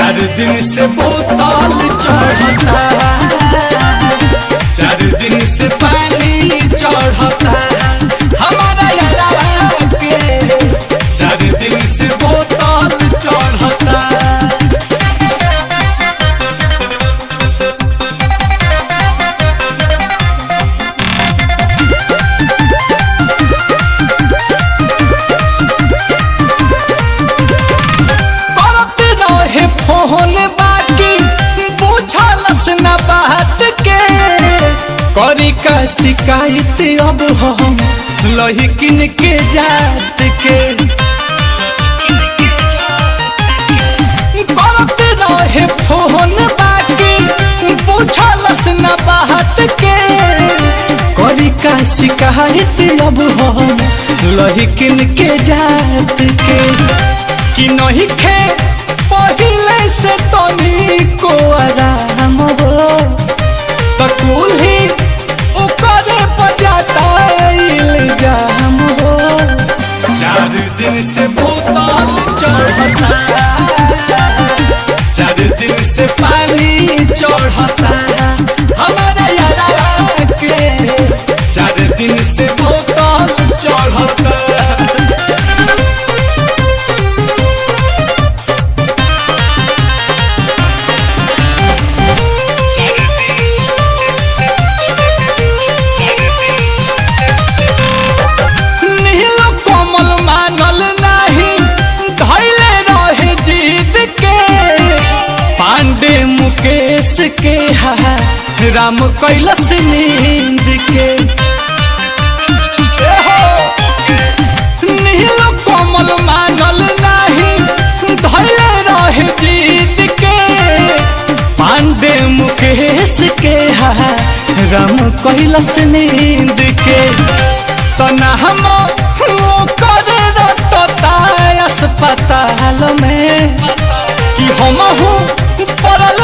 चार दिन से बोतल चढ़ता, 4 दिन से पानी चढ़ता हमारा यारा के, 4 दिन से बोतल चढ़ता। फोन बाकी बुझलस न बात के, करी का शिकायत अब हम लहिकिन के जात के। करत रहे फोन बाकी बुझलस न बात के, करी का शिकायत अब हम लहिकिन के जात के। कि नहीं खे पहिले से तनी को आराम हो, तकुल्ही ओकरे बजाता इल्जाम हो। 4 दिन से बोतल चढ़ता, 4 दिन से पानी चढ़ता हमारा यारा के, 4 दिन से बोतल चढ़ता। मुकेश के राम कैलस नींद के, नील कोमल मानल नहीं धैले रहे जीत के। पांडे मुकेश के राम कैलस नींद के, तना हम करे रटता अस्पताल में। कि हम पड़ल